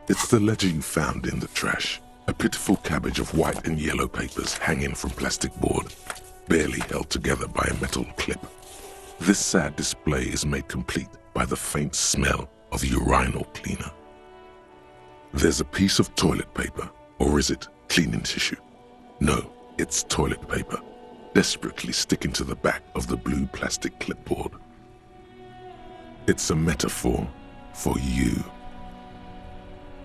It's the ledger you found in the trash. A pitiful cabbage of white and yellow papers hanging from plastic board, barely held together by a metal clip. This sad display is made complete by the faint smell of urinal cleaner. There's a piece of toilet paper, or is it cleaning tissue? No, it's toilet paper, desperately sticking to the back of the blue plastic clipboard. It's a metaphor for you.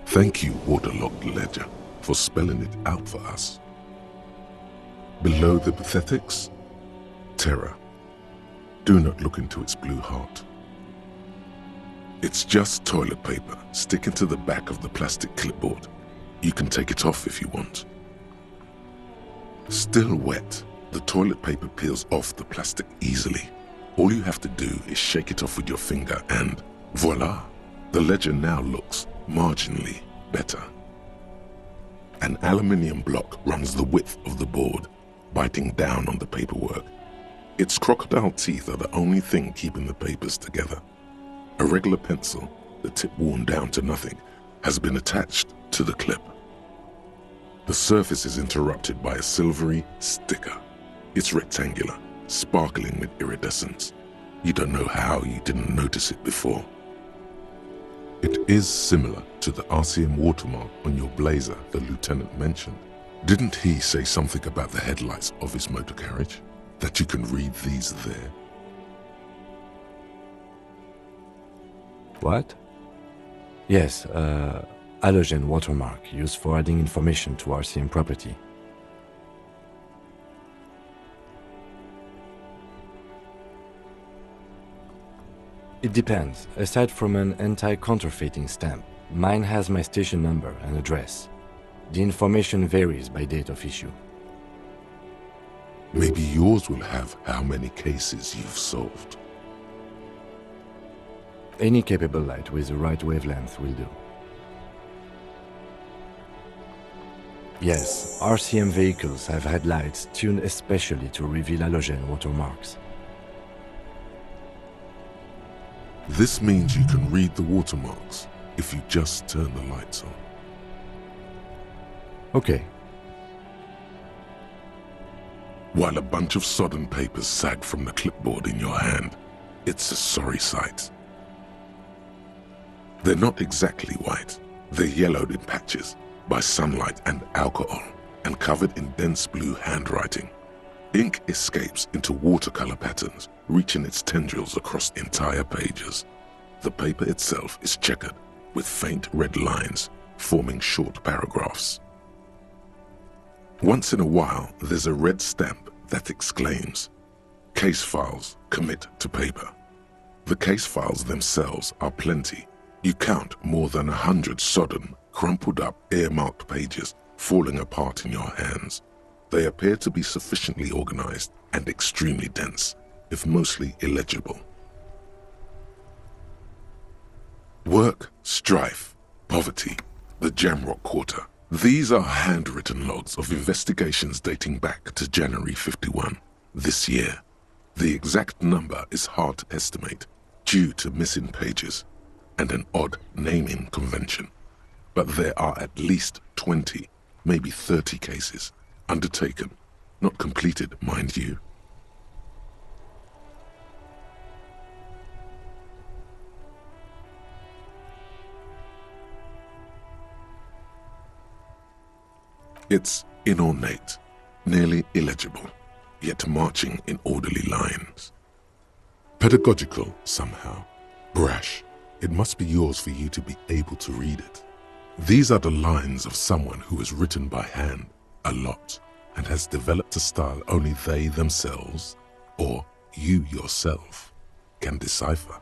Thank you, waterlogged ledger, for spelling it out for us. Below the pathetics, terror. Do not look into its blue heart. It's just toilet paper sticking to the back of the plastic clipboard. You can take it off if you want. Still wet, the toilet paper peels off the plastic easily. All you have to do is shake it off with your finger and voila! The ledger now looks marginally better. An aluminium block runs the width of the board, biting down on the paperwork. Its crocodile teeth are the only thing keeping the papers together. A regular pencil, the tip worn down to nothing, has been attached to the clip. The surface is interrupted by a silvery sticker. It's rectangular, sparkling with iridescence. You don't know how you didn't notice it before. It is similar to the RCM watermark on your blazer the lieutenant mentioned. Didn't he say something about the headlights of his motor carriage? That you can read these there? What? Yes, halogen watermark used for adding information to RCM property. It depends. Aside from an anti-counterfeiting stamp, mine has my station number and address. The information varies by date of issue. Maybe yours will have how many cases you've solved. Any capable light with the right wavelength will do. Yes, RCM vehicles have had lights tuned especially to reveal halogen watermarks. This means you can read the watermarks if you just turn the lights on. Okay. While a bunch of sodden papers sag from the clipboard in your hand, it's a sorry sight. They're not exactly white. They're yellowed in patches by sunlight and alcohol and covered in dense blue handwriting. Ink escapes into watercolor patterns, reaching its tendrils across entire pages. The paper itself is checkered with faint red lines, forming short paragraphs. Once in a while, there's a red stamp that exclaims, "Case files commit to paper." The case files themselves are plenty. You count more than 100 sodden, crumpled up, earmarked pages falling apart in your hands. They appear to be sufficiently organized and extremely dense, if mostly illegible. Work, strife, poverty, the Jamrock Quarter. These are handwritten logs of investigations dating back to January 51, this year. The exact number is hard to estimate due to missing pages and an odd naming convention. But there are at least 20, maybe 30 cases undertaken, not completed, mind you. It's inornate, nearly illegible, yet marching in orderly lines. Pedagogical somehow, brash. It must be yours for you to be able to read it. These are the lines of someone who has written by hand a lot and has developed a style only they themselves, or you yourself, can decipher.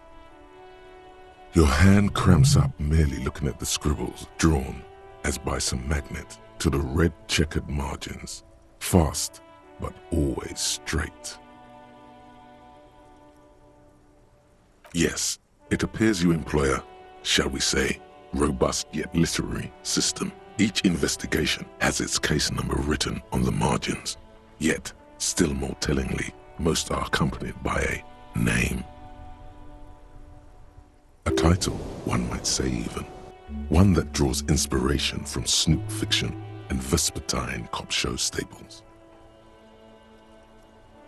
Your hand cramps up merely looking at the scribbles drawn as by some magnet to the red checkered margins, fast but always straight. Yes, it appears you employ a, shall we say, robust yet literary system. Each investigation has its case number written on the margins, yet, still more tellingly, most are accompanied by a name title, one might say even. One that draws inspiration from snoop fiction and vespertine cop show staples.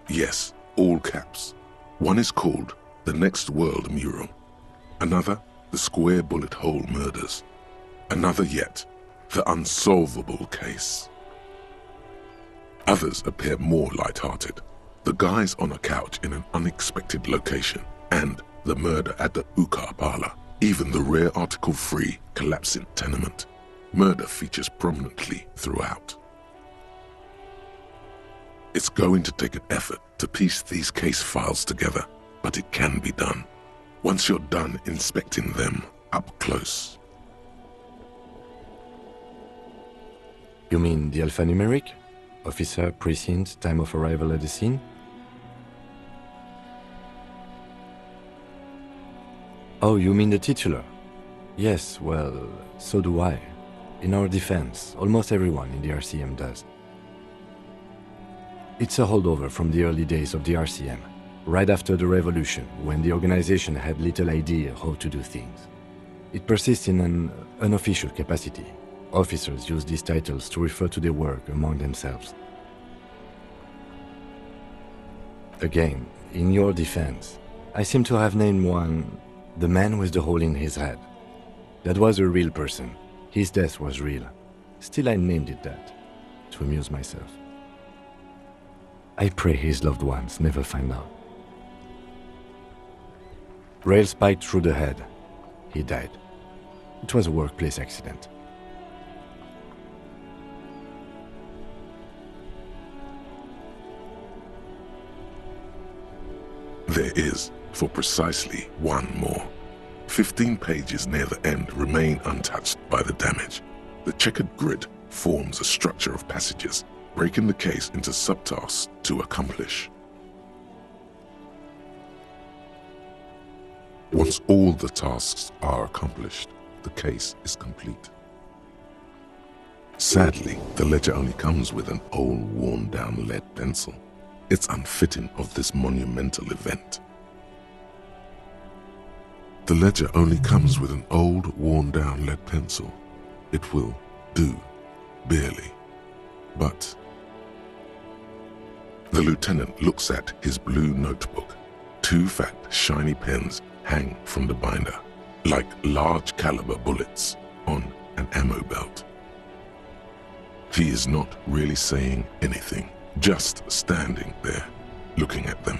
Yes, all caps. One is called The Next World Mural. Another, The Square Bullet Hole Murders. Another yet, The Unsolvable Case. Others appear more light-hearted. The guys on a couch in an unexpected location, and the murder at the hookah parlor, even the rare article-free collapsing tenement. Murder features prominently throughout. It's going to take an effort to piece these case files together, but it can be done, once you're done inspecting them up close. You mean the alphanumeric? Officer, precinct, time of arrival at the scene? Oh, you mean the titular? Yes, well, so do I. In our defense, almost everyone in the RCM does. It's a holdover from the early days of the RCM, right after the revolution, when the organization had little idea how to do things. It persists in an unofficial capacity. Officers use these titles to refer to their work among themselves. Again, in your defense, I seem to have named one the man with the hole in his head. That was a real person. His death was real. Still, I named it that, to amuse myself. I pray his loved ones never find out. Rail spiked through the head. He died. It was a workplace accident. There is, for precisely one more. 15 pages near the end remain untouched by the damage. The checkered grid forms a structure of passages, breaking the case into subtasks to accomplish. Once all the tasks are accomplished, the case is complete. Sadly, the ledger only comes with an old, worn-down lead pencil. It's unfitting of this monumental event. The ledger only comes with an old, worn-down lead pencil. It will do, barely. But the lieutenant looks at his blue notebook. 2 fat, shiny pens hang from the binder, like large caliber bullets on an ammo belt. He is not really saying anything, just standing there, looking at them.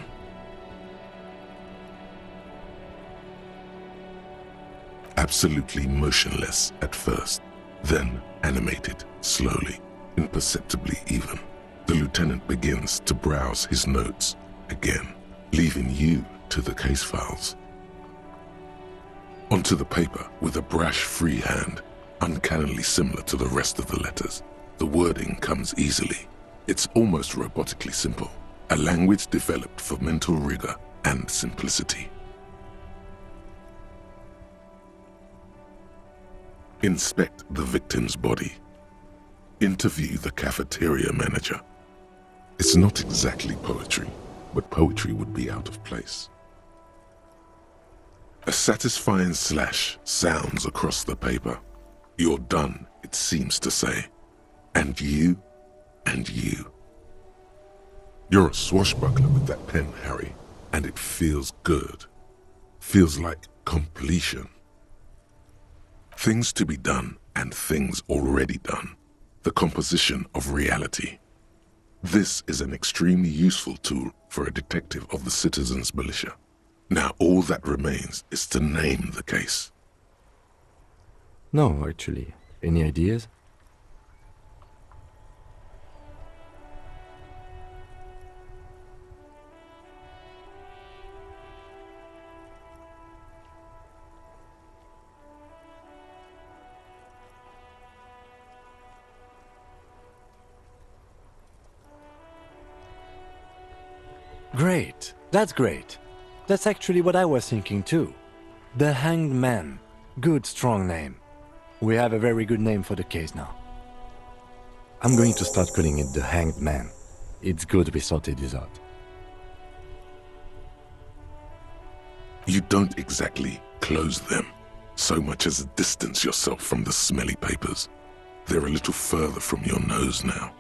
Absolutely motionless at first, then animated slowly, imperceptibly even. The lieutenant begins to browse his notes again, leaving you to the case files. Onto the paper with a brash free hand, uncannily similar to the rest of the letters. The wording comes easily. It's almost robotically simple, a language developed for mental rigor and simplicity. Inspect the victim's body. Interview the cafeteria manager. It's not exactly poetry, but poetry would be out of place. A satisfying slash sounds across the paper. You're done, it seems to say. And you, and you. You're a swashbuckler with that pen, Harry, and it feels good. Feels like completion. Things to be done and things already done. The composition of reality. This is an extremely useful tool for a detective of the citizens' militia. Now all that remains is to name the case. No, actually. Any ideas? Great. That's great. That's actually what I was thinking too. The Hanged Man. Good, strong name. We have a very good name for the case now. I'm going to start calling it the Hanged Man. It's good we sorted this out. You don't exactly close them, so much as distance yourself from the smelly papers. They're a little further from your nose now.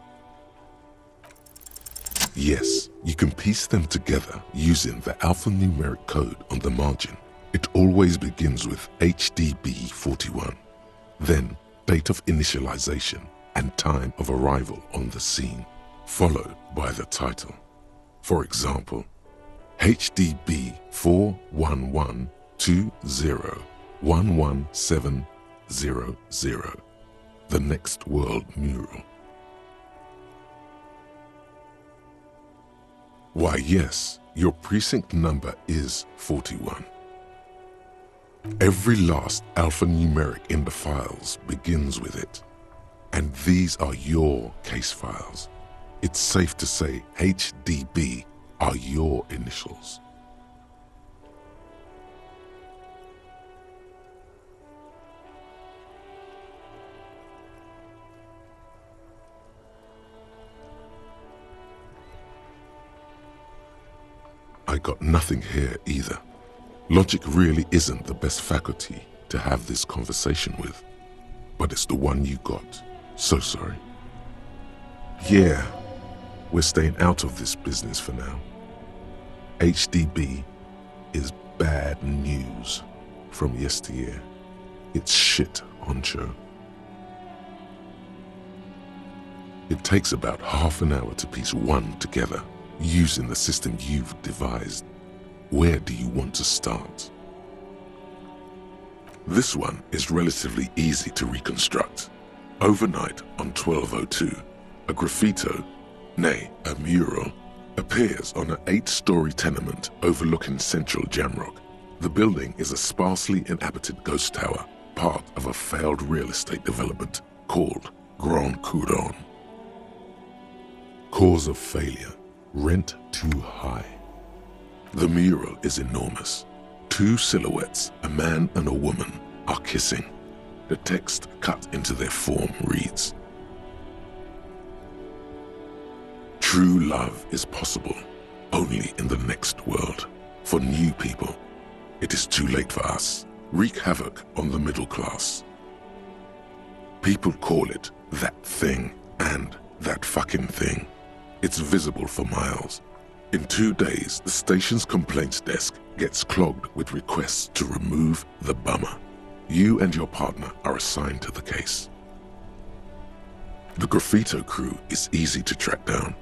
Yes, you can piece them together using the alphanumeric code on the margin. It always begins with HDB41, then date of initialization and time of arrival on the scene, followed by the title. For example, HDB 41120111700, the next world mural. Why yes, your precinct number is 41. Every last alphanumeric in the files begins with it, and these are your case files. It's safe to say HDB are your initials. I got nothing here either. Logic really isn't the best faculty to have this conversation with, but it's the one you got. So sorry. Yeah, we're staying out of this business for now. HDB is bad news from yesteryear. It's shit, honcho. It takes about half an hour to piece one together using the system you've devised. Where do you want to start? This one is relatively easy to reconstruct. Overnight on 1202, a graffito, nay, a mural, appears on an 8-story tenement overlooking central Jamrock. The building is a sparsely inhabited ghost tower, part of a failed real estate development called Grand Couronne. Cause of failure: rent too high. The mural is enormous. 2 silhouettes, a man and a woman, are kissing. The text cut into their form reads, "True love is possible only in the next world. For new people, it is too late for us. Wreak havoc on the middle class." People call it that thing and that fucking thing. It's visible for miles. In 2 days, the station's complaints desk gets clogged with requests to remove the bummer. You and your partner are assigned to the case. The graffito crew is easy to track down.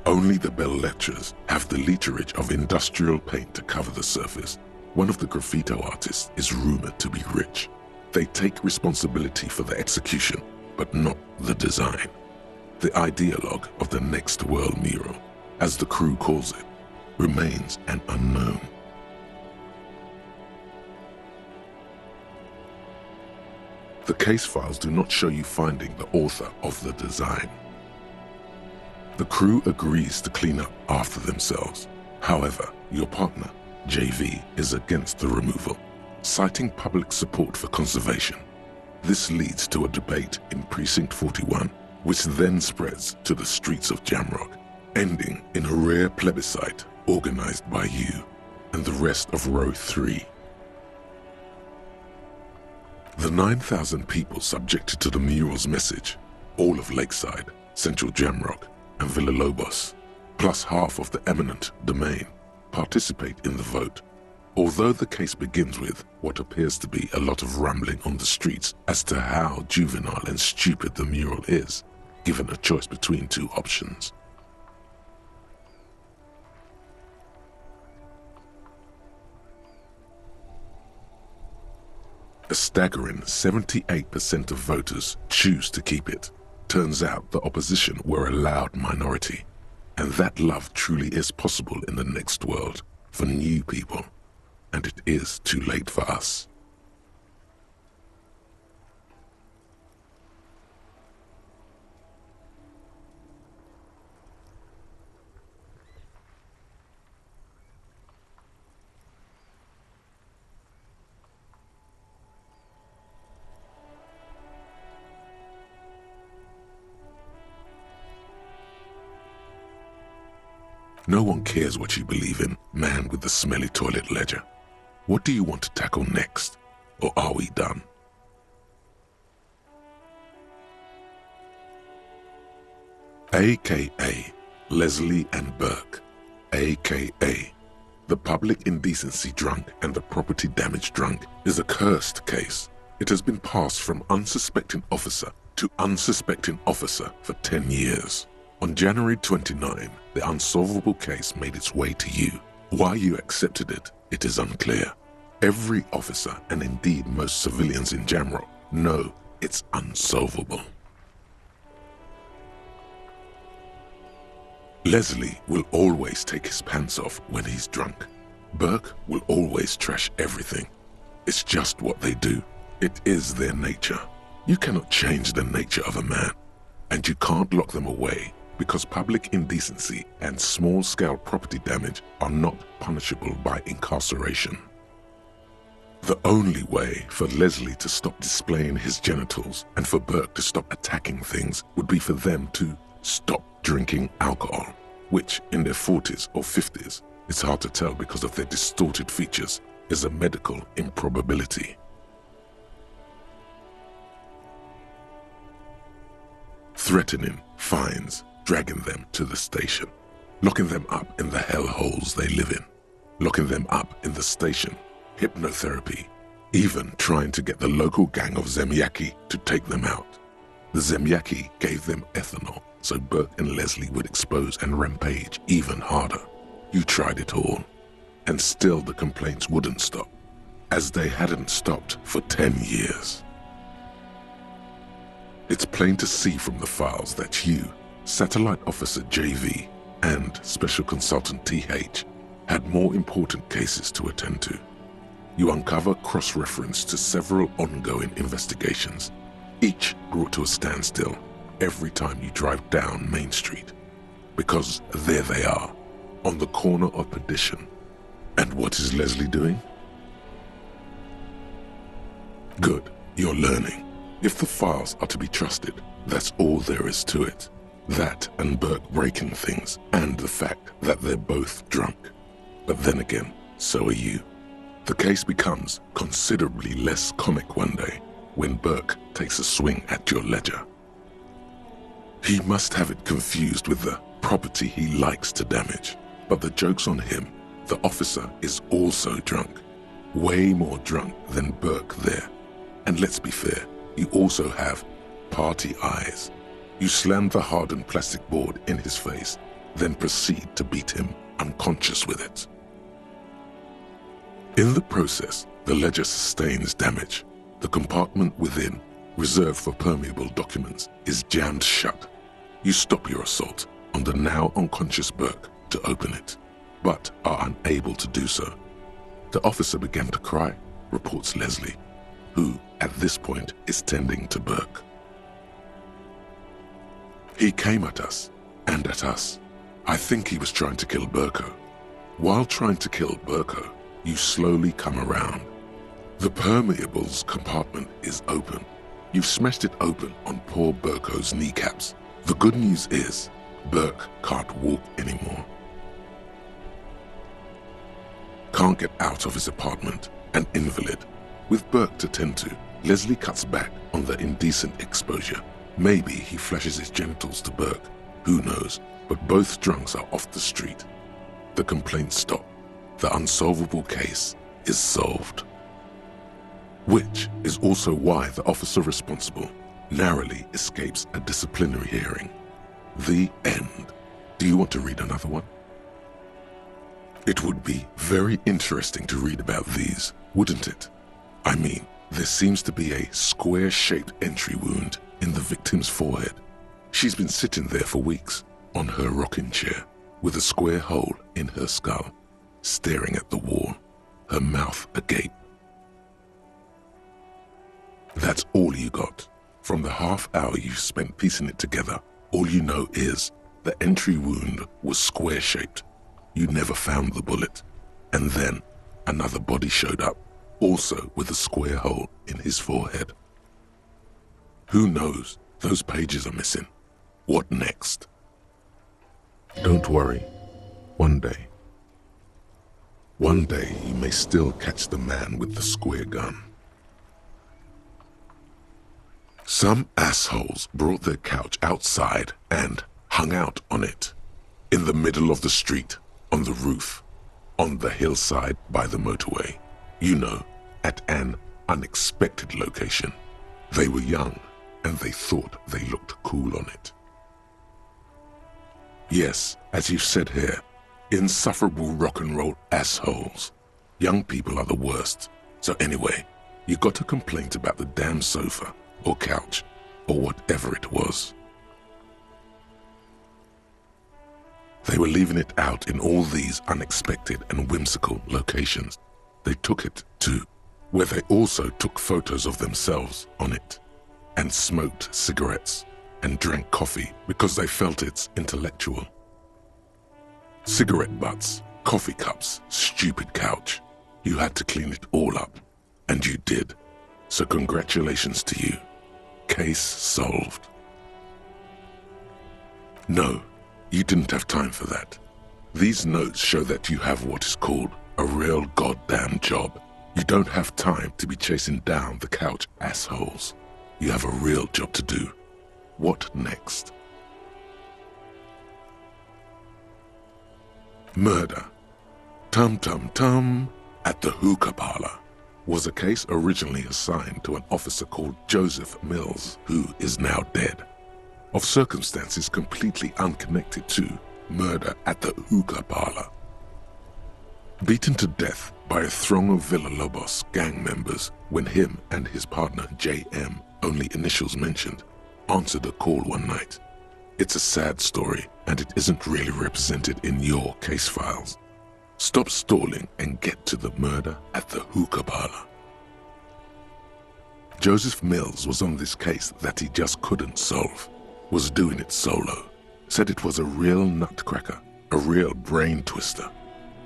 Only the bell lectures have the literage of industrial paint to cover the surface. One of the graffito artists is rumored to be rich. They take responsibility for the execution, but not the design. The ideologue of the next world mural, as the crew calls it, remains an unknown. The case files do not show you finding the author of the design. The crew agrees to clean up after themselves. However, your partner, JV, is against the removal, citing public support for conservation. This leads to a debate in Precinct 41, which then spreads to the streets of Jamrock, ending in a rare plebiscite organized by you and the rest of Row 3. The 9,000 people subjected to the mural's message, all of Lakeside, Central Jamrock, and Villalobos, plus half of the eminent domain, participate in the vote. Although the case begins with what appears to be a lot of rambling on the streets as to how juvenile and stupid the mural is, given a choice between 2 options. A staggering 78% of voters choose to keep it. Turns out the opposition were a loud minority, and that love truly is possible in the next world for new people, and it is too late for us. No one cares what you believe in, man with the smelly toilet ledger. What do you want to tackle next? Or are we done? AKA Leslie and Burke, AKA the public indecency drunk and the property damage drunk, is a cursed case. It has been passed from unsuspecting officer to unsuspecting officer for 10 years. On January 29, the unsolvable case made its way to you. Why you accepted it is unclear. Every officer, and indeed most civilians in general, know it's unsolvable. Leslie will always take his pants off when he's drunk. Burke will always trash everything. It's just what they do. It is their nature. You cannot change the nature of a man, and you can't lock them away because public indecency and small-scale property damage are not punishable by incarceration. The only way for Leslie to stop displaying his genitals and for Burke to stop attacking things would be for them to stop drinking alcohol, which in their 40s or 50s, it's hard to tell because of their distorted features, is a medical improbability. Threatening fines, dragging them to the station, locking them up in the hellholes they live in, locking them up in the station, hypnotherapy, even trying to get the local gang of Zemyaki to take them out. The Zemyaki gave them ethanol, so Burke and Leslie would expose and rampage even harder. You tried it all, and still the complaints wouldn't stop, as they hadn't stopped for 10 years. It's plain to see from the files that you, Satellite Officer JV, and Special Consultant TH had more important cases to attend to. You uncover cross-reference to several ongoing investigations, each brought to a standstill every time you drive down Main Street, because there they are, on the corner of Perdition. And what is Leslie doing? Good, you're learning. If the files are to be trusted, that's all there is to it. That and Burke breaking things, and the fact that they're both drunk. But then again, so are you. The case becomes considerably less comic one day when Burke takes a swing at your ledger. He must have it confused with the property he likes to damage. But the joke's on him. The officer is also drunk. Way more drunk than Burke there. And let's be fair, you also have party eyes. You slam the hardened plastic board in his face, then proceed to beat him unconscious with it. In the process, the ledger sustains damage. The compartment within, reserved for permeable documents, is jammed shut. You stop your assault on the now unconscious Burke to open it, but are unable to do so. The officer began to cry, reports Leslie, who at this point is tending to Burke. He came at us, and at us. I think he was trying to kill Burko. While trying to kill Burko, you slowly come around. The permeables compartment is open. You've smashed it open on poor Burko's kneecaps. The good news is, Burke can't walk anymore. Can't get out of his apartment, an invalid. With Burke to tend to, Leslie cuts back on the indecent exposure. Maybe he flashes his genitals to Burke, who knows, but both drunks are off the street. The complaints stop. The unsolvable case is solved. Which is also why the officer responsible narrowly escapes a disciplinary hearing. The end. Do you want to read another one? It would be very interesting to read about these, wouldn't it? I mean, there seems to be a square-shaped entry wound in the victim's forehead. She's been sitting there for weeks on her rocking chair with a square hole in her skull, staring at the wall, her mouth agape. That's all you got. From the half hour you spent piecing it together, all you know is the entry wound was square-shaped. You never found the bullet. And then another body showed up, also with a square hole in his forehead. Who knows? Those pages are missing. What next? Don't worry. One day. One day you may still catch the man with the square gun. Some assholes brought their couch outside and hung out on it. In the middle of the street, on the roof, on the hillside by the motorway. You know, at an unexpected location. They were young and they thought they looked cool on it. Yes, as you've said here, insufferable rock and roll assholes. Young people are the worst. So anyway, you got a complaint about the damn sofa or couch or whatever it was. They were leaving it out in all these unexpected and whimsical locations. They took it to where they also took photos of themselves on it and smoked cigarettes and drank coffee because they felt it's intellectual. Cigarette butts, coffee cups, stupid couch. You had to clean it all up, and you did. So congratulations to you. Case solved. No, you didn't have time for that. These notes show that you have what is called a real goddamn job. You don't have time to be chasing down the couch assholes. You have a real job to do. What next? Murder. Tum tum tum at the hookah parlor was a case originally assigned to an officer called Joseph Mills, who is now dead, of circumstances completely unconnected to murder at the hookah parlor. Beaten to death by a throng of Villalobos gang members when him and his partner J.M., only initials mentioned, answered a call one night. It's a sad story and it isn't really represented in your case files. Stop stalling and get to the murder at the hookah parlor. Joseph Mills was on this case that he just couldn't solve, was doing it solo, said it was a real nutcracker, a real brain twister,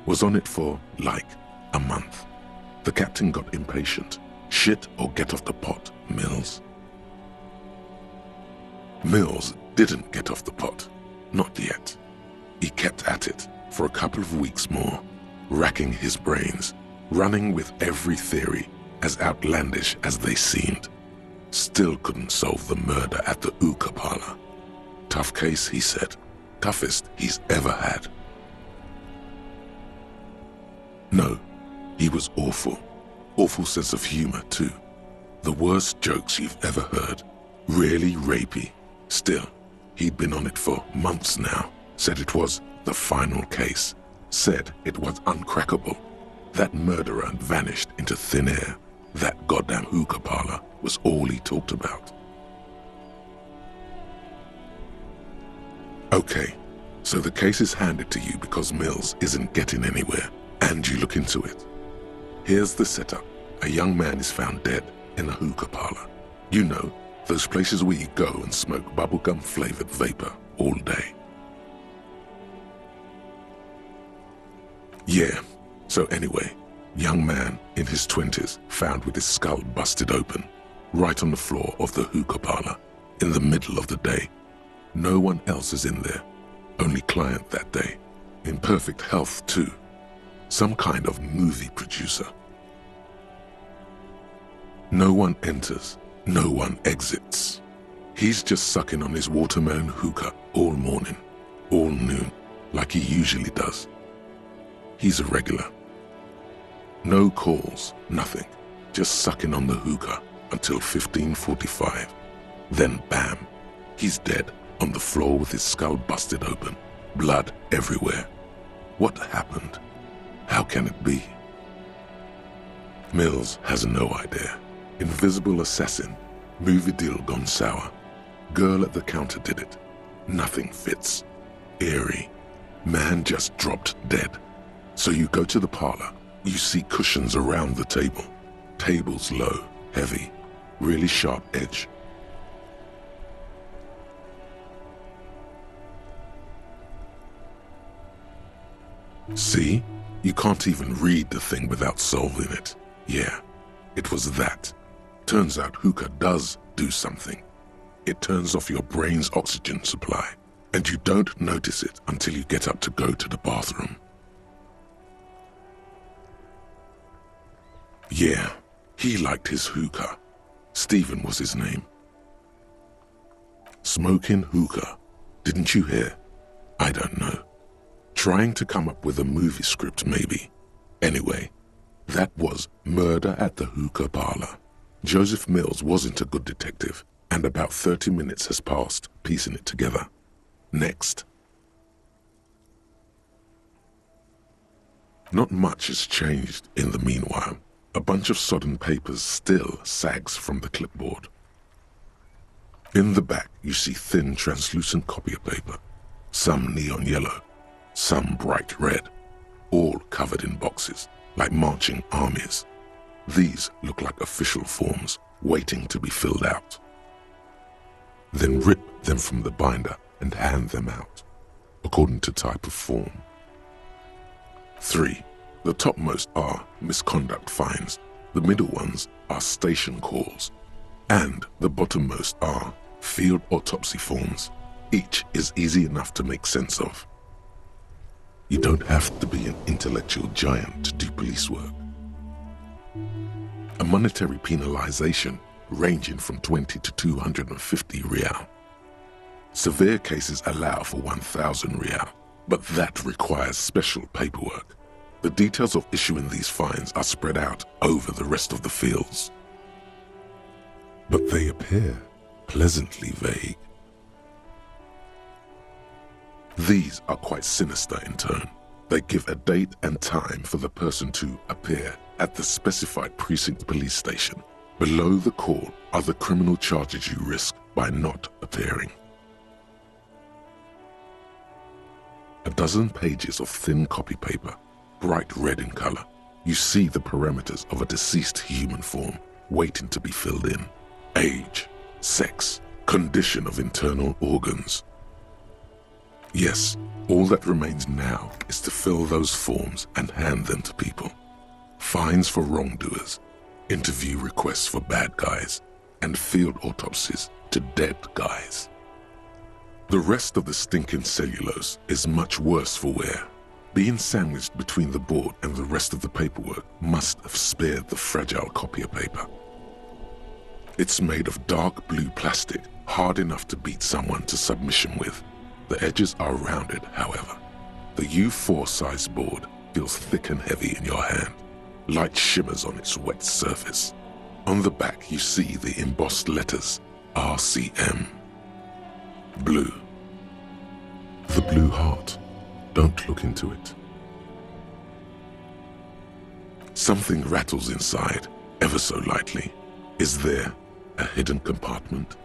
was on it for, like, a month. The captain got impatient. Shit or get off the pot, Mills. Mills didn't get off the pot. Not yet. He kept at it for a couple of weeks more, racking his brains, running with every theory, as outlandish as they seemed. Still couldn't solve the murder at the hookah parlor. Tough case, he said. Toughest he's ever had. No, he was awful. Awful sense of humor, too. The worst jokes you've ever heard. Really rapey. Still, he'd been on it for months now. Said it was the final case. Said it was uncrackable. That murderer vanished into thin air. That goddamn hookah parlor was all he talked about. Okay, so the case is handed to you because Mills isn't getting anywhere, and you look into it. Here's the setup. A young man is found dead in a hookah parlor. You know, those places where you go and smoke bubblegum-flavored vapor all day. Yeah, so anyway, young man in his 20s found with his skull busted open, right on the floor of the hookah parlor, in the middle of the day. No one else is in there, only client that day. In perfect health too. Some kind of movie producer. No one enters, no one exits. He's just sucking on his watermelon hookah all morning, all noon, like he usually does. He's a regular. No calls, nothing, just sucking on the hookah until 15:45. Then bam, he's dead on the floor with his skull busted open, blood everywhere. What happened? How can it be? Mills has no idea. Invisible assassin, movie deal gone sour. Girl at the counter did it. Nothing fits. Eerie. Man just dropped dead. So you go to the parlor. You see cushions around the table. Tables low, heavy, really sharp edge. See? You can't even read the thing without solving it. Yeah, it was that. Turns out hookah does do something. It turns off your brain's oxygen supply, and you don't notice it until you get up to go to the bathroom. Yeah, he liked his hookah. Stephen was his name. Smoking hookah. Didn't you hear? I don't know. Trying to come up with a movie script, maybe. Anyway, that was Murder at the Hookah Parlor. Joseph Mills wasn't a good detective, and about 30 minutes has passed piecing it together. Next. Not much has changed in the meanwhile. A bunch of sodden papers still sags from the clipboard. In the back, you see thin, translucent copy paper. Some neon yellow, some bright red, all covered in boxes, like marching armies. These look like official forms, waiting to be filled out. Then rip them from the binder and hand them out, according to type of form. 3. The topmost are misconduct fines, the middle ones are station calls, and the bottommost are field autopsy forms. Each is easy enough to make sense of. You don't have to be an intellectual giant to do police work. A monetary penalization ranging from 20 to 250 real. Severe cases allow for 1,000 real, but that requires special paperwork. The details of issuing these fines are spread out over the rest of the fields. But they appear pleasantly vague. These are quite sinister in tone. They give a date and time for the person to appear at the specified precinct police station. Below the call are the criminal charges you risk by not appearing. A dozen pages of thin copy paper, bright red in color. You see the parameters of a deceased human form waiting to be filled in. Age, sex, condition of internal organs. Yes, all that remains now is to fill those forms and hand them to people. Fines for wrongdoers, interview requests for bad guys, and field autopsies to dead guys. The rest of the stinking cellulose is much worse for wear. Being sandwiched between the board and the rest of the paperwork must have spared the fragile copier paper. It's made of dark blue plastic, hard enough to beat someone to submission with. The edges are rounded, however. The U4 size board feels thick and heavy in your hand. Light shimmers on its wet surface. On the back you see the embossed letters, RCM. Blue. The blue heart. Don't look into it. Something rattles inside, ever so lightly. Is there a hidden compartment?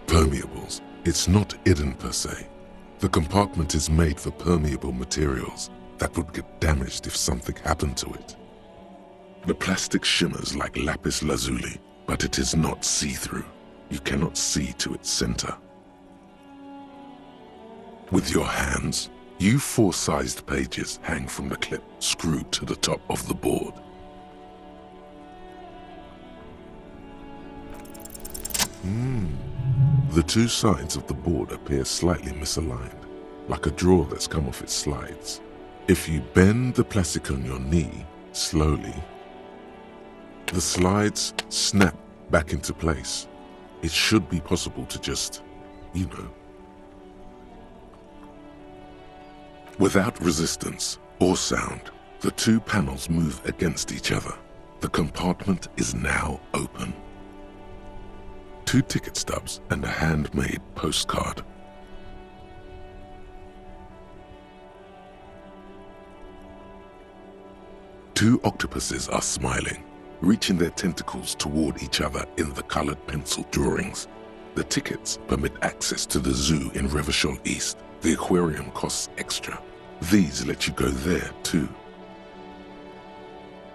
Permeables. It's not hidden per se. The compartment is made for permeable materials that would get damaged if something happened to it. The plastic shimmers like lapis lazuli, but it is not see-through. You cannot see to its center. With your hands, U4-sized pages hang from the clip screwed to the top of the board. The two sides of the board appear slightly misaligned, like a drawer that's come off its slides. If you bend the plastic on your knee slowly, the slides snap back into place. It should be possible to just, Without resistance or sound, the two panels move against each other. The compartment is now open. 2 ticket stubs and a handmade postcard. Two octopuses are smiling, reaching their tentacles toward each other in the colored pencil drawings. The tickets permit access to the zoo in Revachol East. The aquarium costs extra. These let you go there too.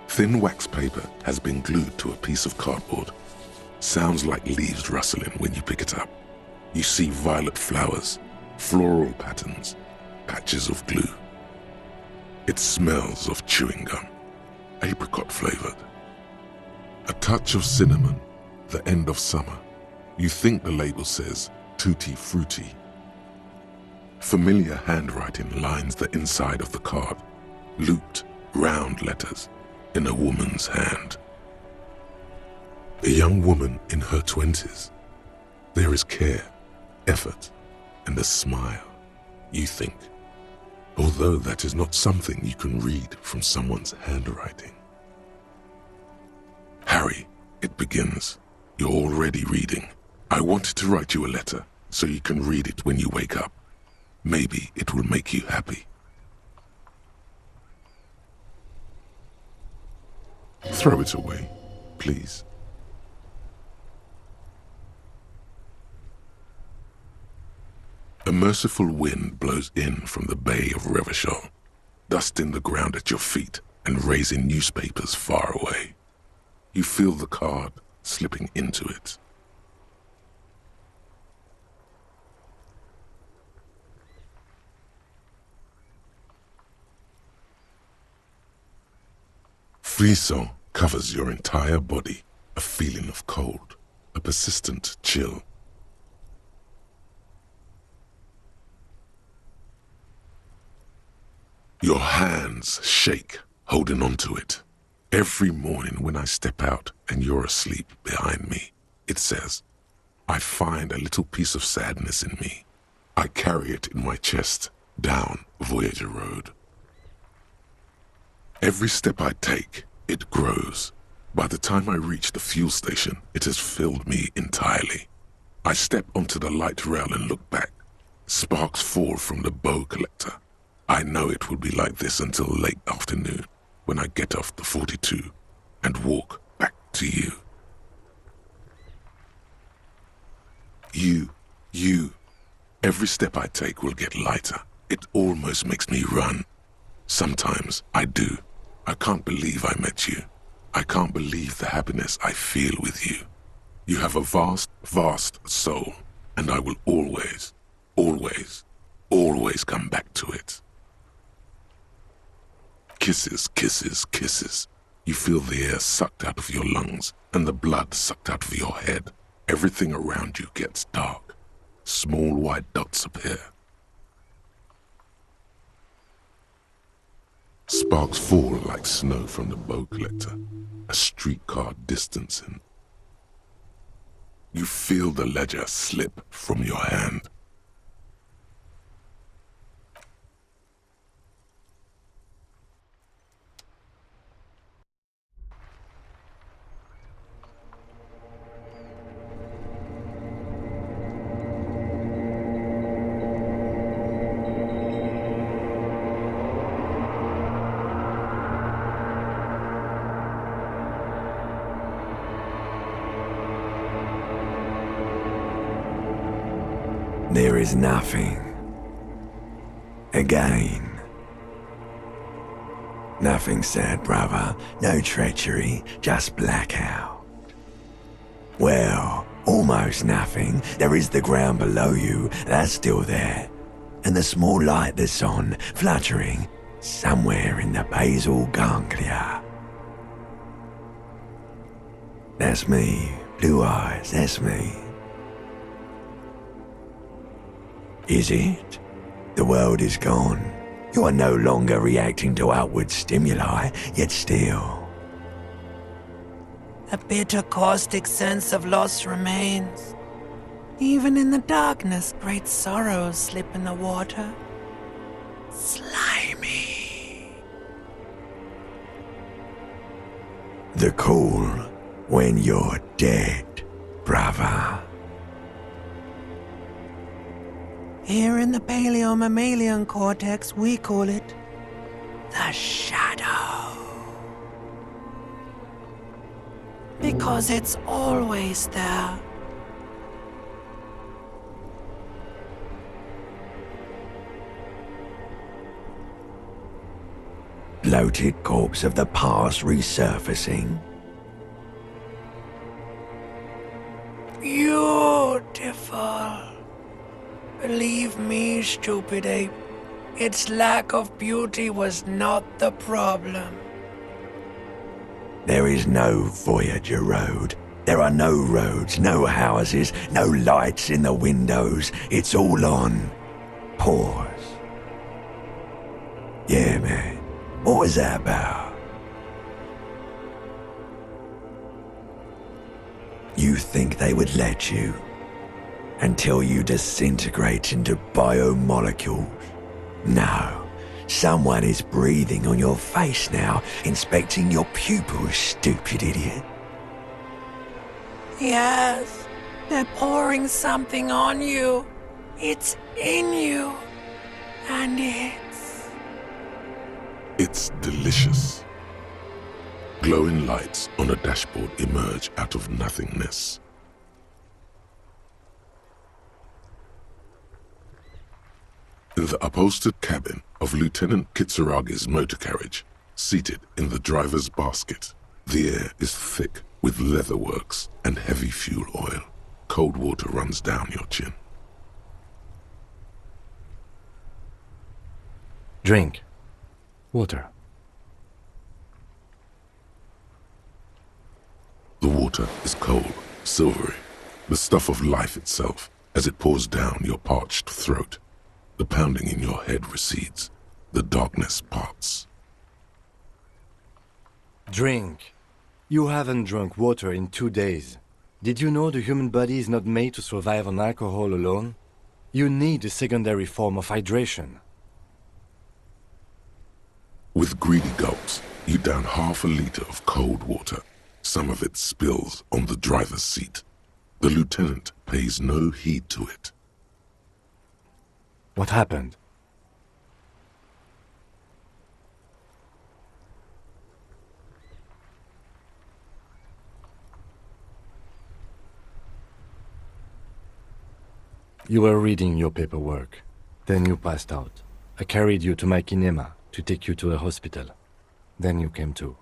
Thin wax paper has been glued to a piece of cardboard. Sounds like leaves rustling when you pick it up. You see violet flowers, floral patterns, patches of glue. It smells of chewing gum, apricot flavored. A touch of cinnamon, the end of summer. You think the label says tutti frutti. Familiar handwriting lines the inside of the card. Looped, round letters. in a woman's hand. A young woman in her 20s. There is care, effort, and a smile, you think, although that is not something you can read from someone's handwriting. Harry, it begins. You're already reading. I wanted to write you a letter so you can read it when you wake up. Maybe it will make you happy. Throw it away, please. A merciful wind blows in from the Bay of Revachol, dusting the ground at your feet and raising newspapers far away. You feel the card slipping into it. Frisson covers your entire body, a feeling of cold, a persistent chill. Your hands shake, holding onto it. Every morning when I step out and you're asleep behind me, it says, I find a little piece of sadness in me. I carry it in my chest, down Voyager Road. Every step I take, it grows. By the time I reach the fuel station, it has filled me entirely. I step onto the light rail and look back. Sparks fall from the bow collector. I know it will be like this until late afternoon, when I get off the 42 and walk back to you. You. Every step I take will get lighter. It almost makes me run. Sometimes I do. I can't believe I met you. I can't believe the happiness I feel with you. You have a vast, vast soul, and I will always, always, always come back to it. Kisses, kisses, kisses. You feel the air sucked out of your lungs and the blood sucked out of your head. Everything around you gets dark. Small white dots appear. Sparks fall like snow from the bow collector, a streetcar distancing. You feel the ledger slip from your hand. There is nothing. Again. Nothing sad, brother. No treachery, just blackout. Well, almost nothing. There is the ground below you, that's still there. And the small light that's on, fluttering, somewhere in the basal ganglia. That's me. Blue eyes, that's me. Is it? The world is gone. You are no longer reacting to outward stimuli, yet still. A bitter, caustic sense of loss remains. Even in the darkness, great sorrows slip in the water. Slimy. The cool when you're dead, brother. Here in the paleo-mammalian cortex, we call it the shadow. Because it's always there. Bloated corpse of the past resurfacing. Beautiful. Believe me, stupid ape, its lack of beauty was not the problem. There is no Voyager Road. There are no roads, no houses, no lights in the windows. It's all on pause. Yeah, man. What was that about? You think they would let you? Until you disintegrate into biomolecules? No. Someone is breathing on your face now, inspecting your pupils, stupid idiot. Yes, they're pouring something on you. It's in you. And It's delicious. Glowing lights on a dashboard emerge out of nothingness. In the upholstered cabin of Lieutenant Kitsuragi's motor carriage, seated in the driver's basket, the air is thick with leatherworks and heavy fuel oil. Cold water runs down your chin. Drink. Water. The water is cold, silvery, the stuff of life itself as it pours down your parched throat. The pounding in your head recedes. The darkness parts. Drink. You haven't drunk water in 2 days. Did you know the human body is not made to survive on alcohol alone? You need a secondary form of hydration. With greedy gulps, you down half a liter of cold water. Some of it spills on the driver's seat. The lieutenant pays no heed to it. What happened? You were reading your paperwork. Then you passed out. I carried you to my kinema to take you to a hospital. Then you came to.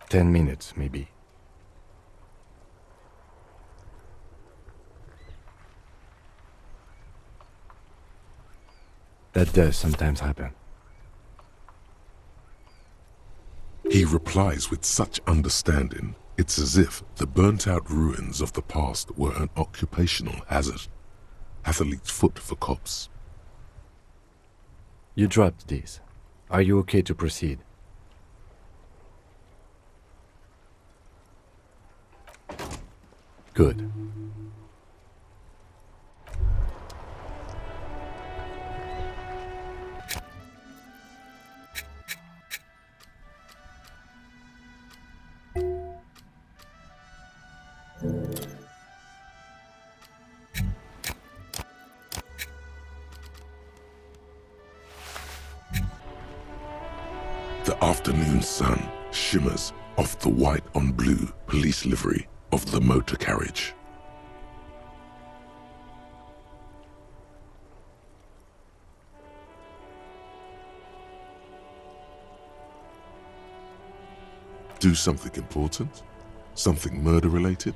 10 minutes, maybe. That does sometimes happen. He replies with such understanding, it's as if the burnt-out ruins of the past were an occupational hazard. Athlete's foot for cops. You dropped these. Are you okay to proceed? Good. The afternoon sun shimmers off the white on blue police livery of the motor carriage. Do something important? Something murder-related?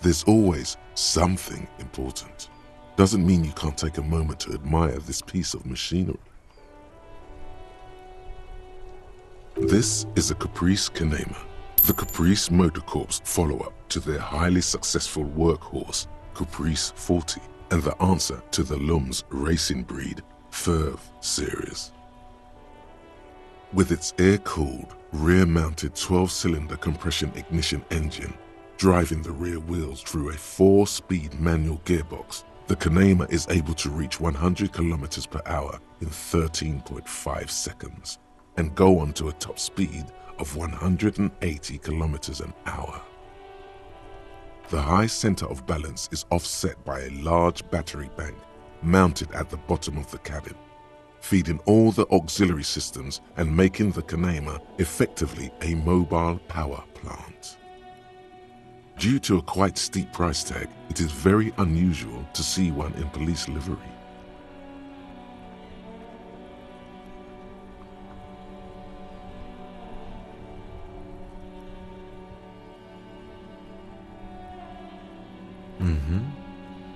There's always something important. Doesn't mean you can't take a moment to admire this piece of machinery. This is a Caprice Kinema, the Caprice Motor Corps follow-up to their highly successful workhorse, Caprice 40, and the answer to the Lum's racing breed, Ferv series. With its air-cooled, rear-mounted 12-cylinder compression ignition engine, driving the rear wheels through a 4-speed manual gearbox, the Kinema is able to reach 100 kilometers per hour in 13.5 seconds. And go on to a top speed of 180 kilometers an hour. The high center of balance is offset by a large battery bank mounted at the bottom of the cabin, feeding all the auxiliary systems and making the Kinema effectively a mobile power plant. Due to a quite steep price tag, it is very unusual to see one in police livery.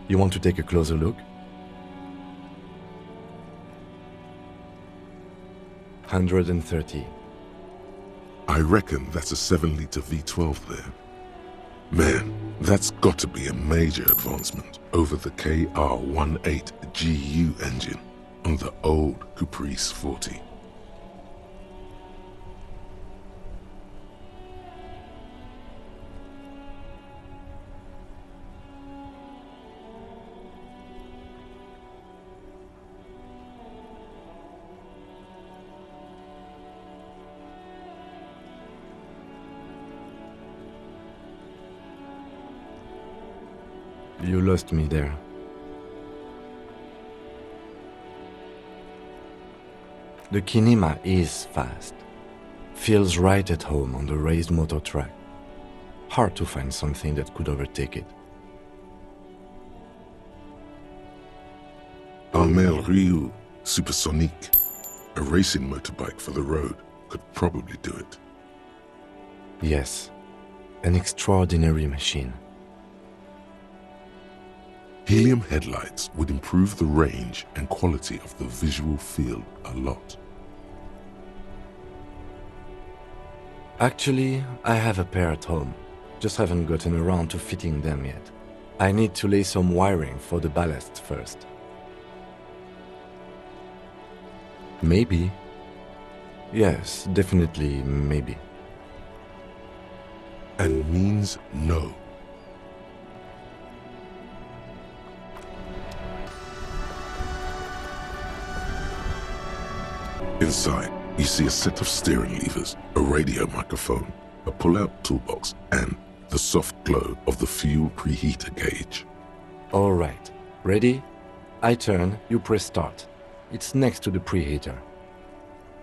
You want to take a closer look? 130. I reckon that's a 7-liter V12 there. Man, that's got to be a major advancement over the KR18GU engine on the old Caprice 40. You lost me there. The kinema is fast. Feels right at home on the raised motor track. Hard to find something that could overtake it. Armel Ryu Supersonique, a racing motorbike for the road, could probably do it. Yes, an extraordinary machine. Helium headlights would improve the range and quality of the visual field a lot. Actually, I have a pair at home. Just haven't gotten around to fitting them yet. I need to lay some wiring for the ballast first. Maybe. Yes, definitely maybe. And means no. Inside, you see a set of steering levers, a radio microphone, a pull-out toolbox, and the soft glow of the fuel preheater gauge. All right. Ready? I turn, you press start. It's next to the preheater.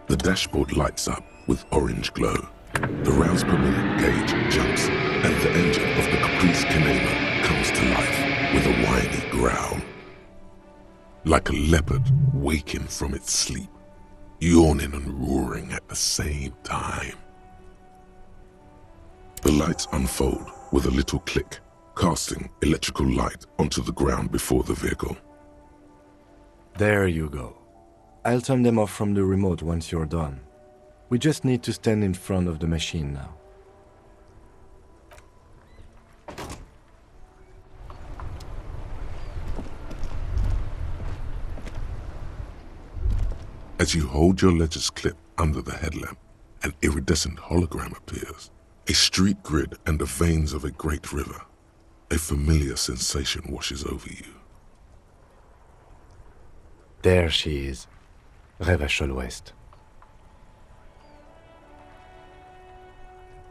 The dashboard lights up with orange glow. The rounds per minute gauge jumps, and the engine of the Caprice Kinema comes to life with a whiny growl. Like a leopard waking from its sleep, yawning and roaring at the same time. The lights unfold with a little click, casting electrical light onto the ground before the vehicle. There you go. I'll turn them off from the remote once you're done. We just need to stand in front of the machine now. As you hold your ledger's clip under the headlamp, an iridescent hologram appears. A street grid and the veins of a great river. A familiar sensation washes over you. There she is. Revachol West.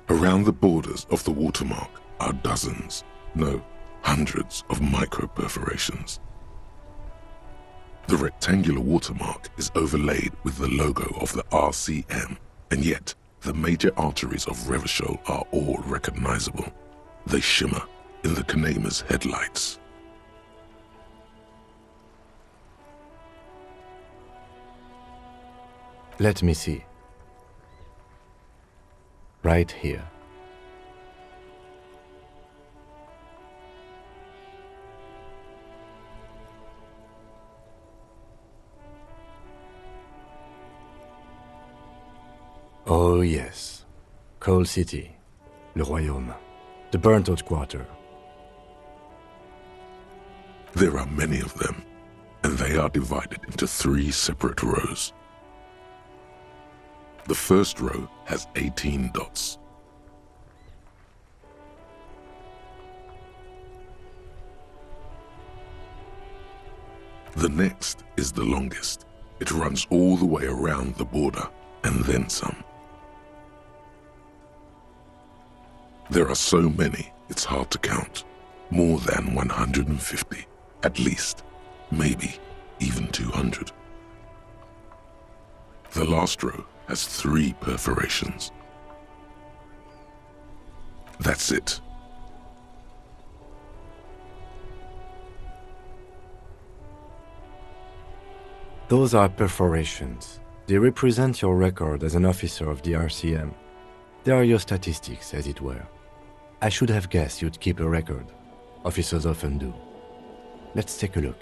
Around the borders of the watermark are dozens, no, hundreds of micro-perforations. The rectangular watermark is overlaid with the logo of the RCM, and yet the major arteries of Revachol are all recognizable. They shimmer in the Kinema's headlights. Let me see. Right here. Oh yes. Coal City. Le Royaume. The burnt-out quarter. There are many of them, and they are divided into 3 separate rows. The first row has 18 dots. The next is the longest. It runs all the way around the border, and then some. There are so many, it's hard to count. More than 150, at least, maybe even 200. The last row has 3 perforations. That's it. Those are perforations. They represent your record as an officer of the RCM. They are your statistics, as it were. I should have guessed you'd keep a record. Officers often do. Let's take a look.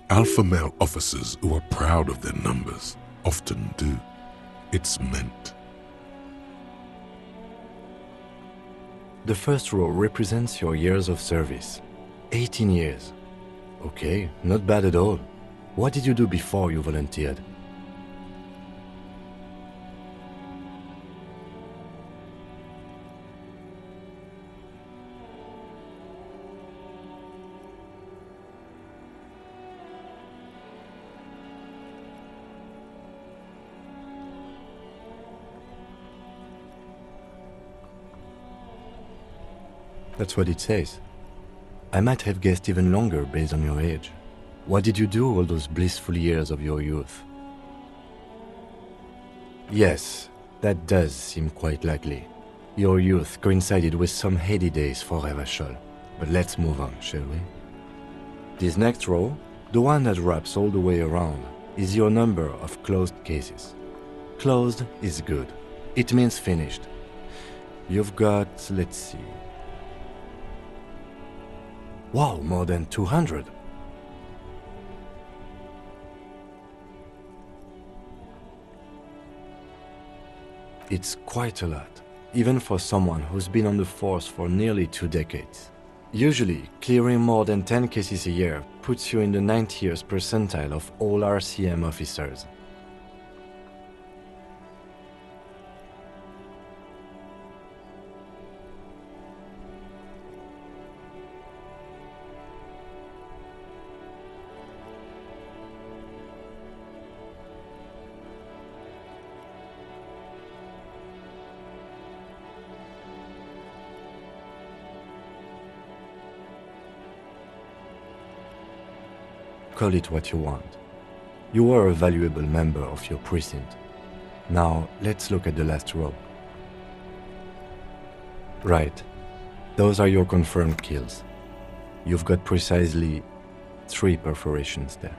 Alpha male officers who are proud of their numbers often do. It's meant. The first row represents your years of service. 18 years. Okay, not bad at all. What did you do before you volunteered? That's what it says. I might have guessed even longer based on your age. What did you do all those blissful years of your youth? Yes, that does seem quite likely. Your youth coincided with some heady days for Revachol. But let's move on, shall we? This next row, the one that wraps all the way around, is your number of closed cases. Closed is good. It means finished. You've got, let's see. Wow, more than 200. It's quite a lot, even for someone who's been on the force for nearly 2 decades. Usually, clearing more than 10 cases a year puts you in the 90th percentile of all RCM officers. Call it what you want. You are a valuable member of your precinct. Now, let's look at the last row. Right. Those are your confirmed kills. You've got precisely 3 perforations there.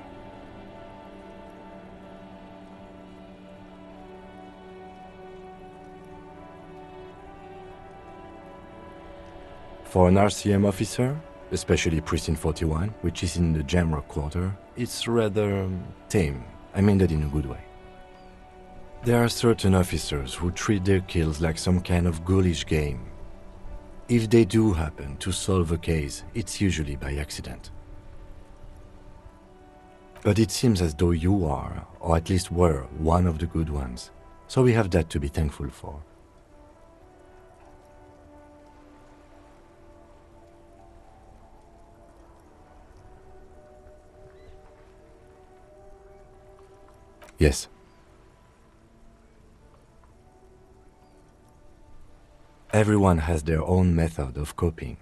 For an RCM officer, especially Precinct 41, which is in the Jamrock Quarter, it's rather tame. I mean that in a good way. There are certain officers who treat their kills like some kind of ghoulish game. If they do happen to solve a case, it's usually by accident. But it seems as though you are, or at least were, one of the good ones. So we have that to be thankful for. Yes. Everyone has their own method of coping,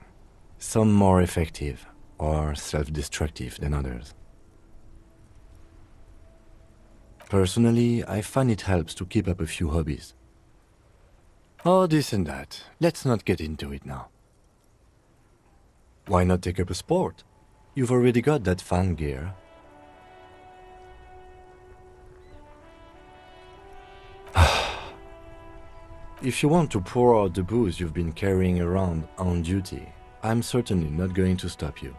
some more effective or self-destructive than others. Personally, I find it helps to keep up a few hobbies. Oh, this and that. Let's not get into it now. Why not take up a sport? You've already got that fan gear. If you want to pour out the booze you've been carrying around on duty, I'm certainly not going to stop you.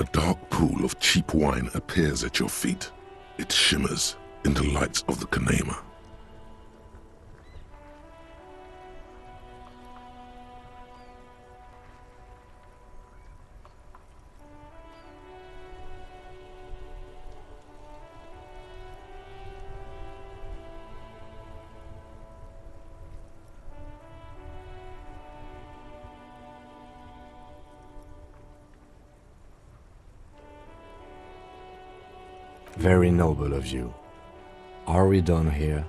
A dark pool of cheap wine appears at your feet. It shimmers in the lights of the Kanema. Very noble of you. Are we done here?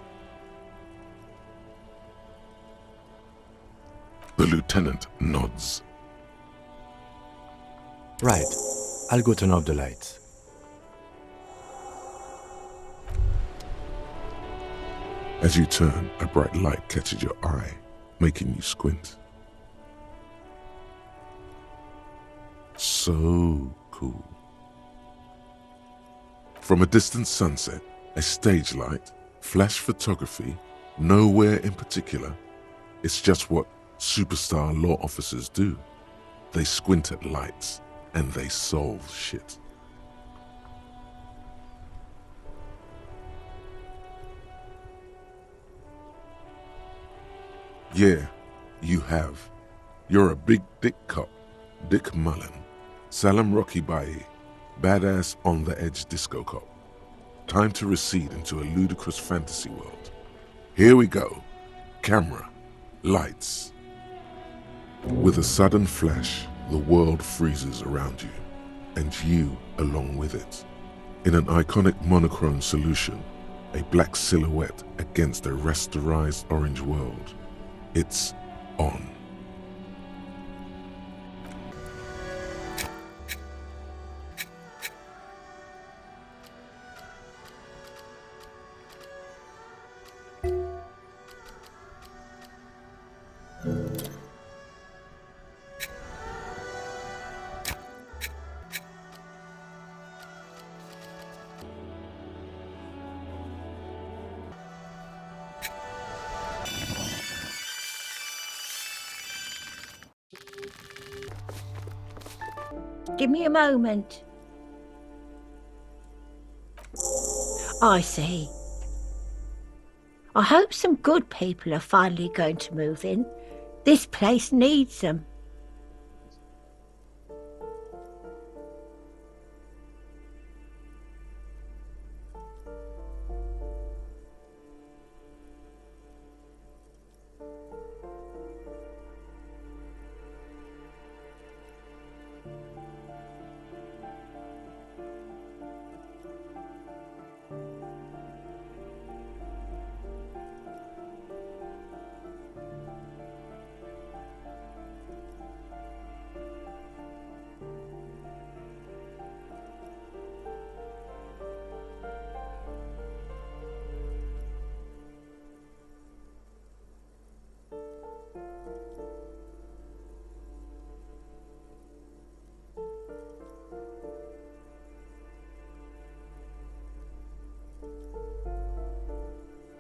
The lieutenant nods. Right. I'll go turn off the lights. As you turn, a bright light catches your eye, making you squint. So cool. From a distant sunset, a stage light, flash photography, nowhere in particular. It's just what superstar law officers do. They squint at lights and they solve shit. Yeah, you have. You're a big dick cop, Dick Mullen, Salam Rocky Bayi, badass on-the-edge disco cop. Time to recede into a ludicrous fantasy world. Here we go. Camera. Lights. With a sudden flash, the world freezes around you, and you along with it. In an iconic monochrome solution, a black silhouette against a rasterized orange world. It's on. Give me a moment. I see. I hope some good people are finally going to move in. This place needs them.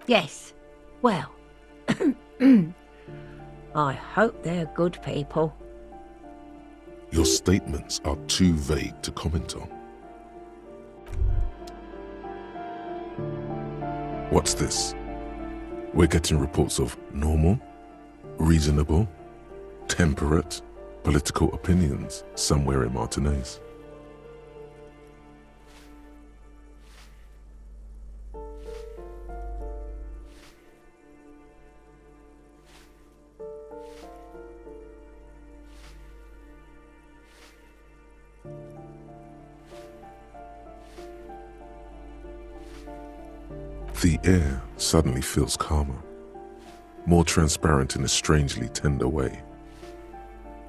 Yes, well, I hope they're good people. Your statements are too vague to comment on. What's this? We're getting reports of normal, reasonable, temperate, political opinions somewhere in Martinez. The air suddenly feels calmer, more transparent in a strangely tender way.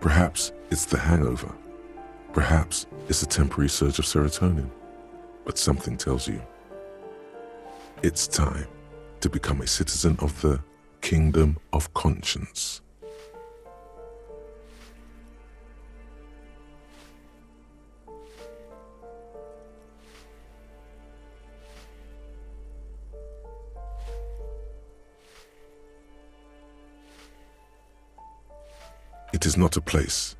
Perhaps it's the hangover. Perhaps it's a temporary surge of serotonin. But something tells you it's time to become a citizen of the kingdom of conscience. It is not a place.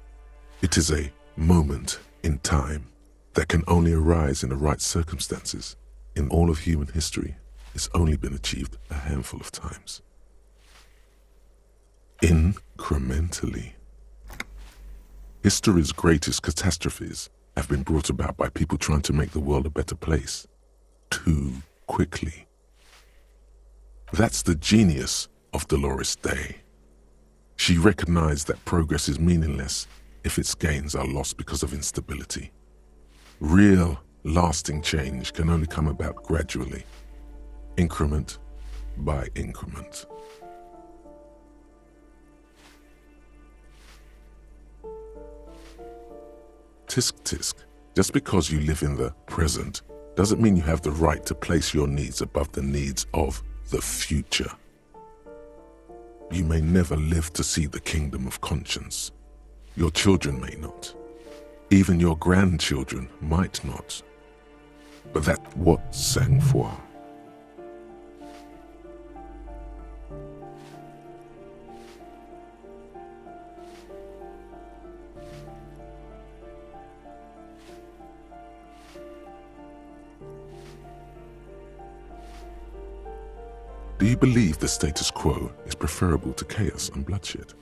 It is a moment in time that can only arise in the right circumstances. In all of human history, it's only been achieved a handful of times. Incrementally. History's greatest catastrophes have been brought about by people trying to make the world a better place too quickly. That's the genius of Dolores Day. She recognized that progress is meaningless if its gains are lost because of instability. Real, lasting change can only come about gradually, increment by increment. Tisk tisk, just because you live in the present doesn't mean you have the right to place your needs above the needs of the future. You may never live to see the kingdom of conscience. Your children may not. Even your grandchildren might not. But that's what sang-froid. Do you believe the status quo is preferable to chaos and bloodshed?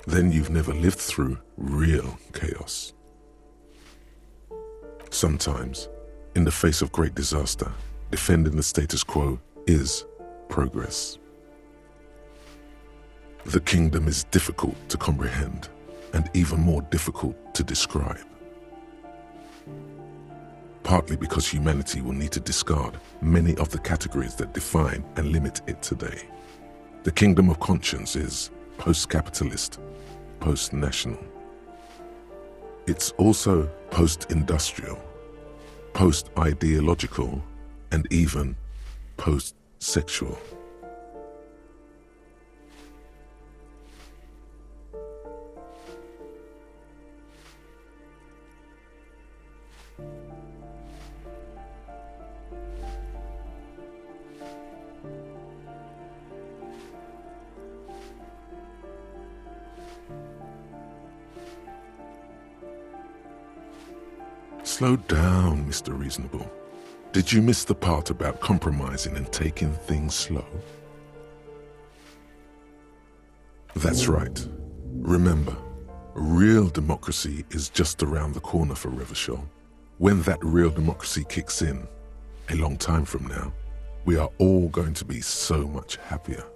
Then you've never lived through real chaos. Sometimes, in the face of great disaster, defending the status quo is progress. The kingdom is difficult to comprehend and even more difficult to describe. Partly because humanity will need to discard many of the categories that define and limit it today. The kingdom of conscience is post-capitalist, post-national. It's also post-industrial, post-ideological, and even post-sexual. Slow down, Mr. Reasonable. Did you miss the part about compromising and taking things slow? That's right. Remember, real democracy is just around the corner for Revachol. When that real democracy kicks in, a long time from now, we are all going to be so much happier.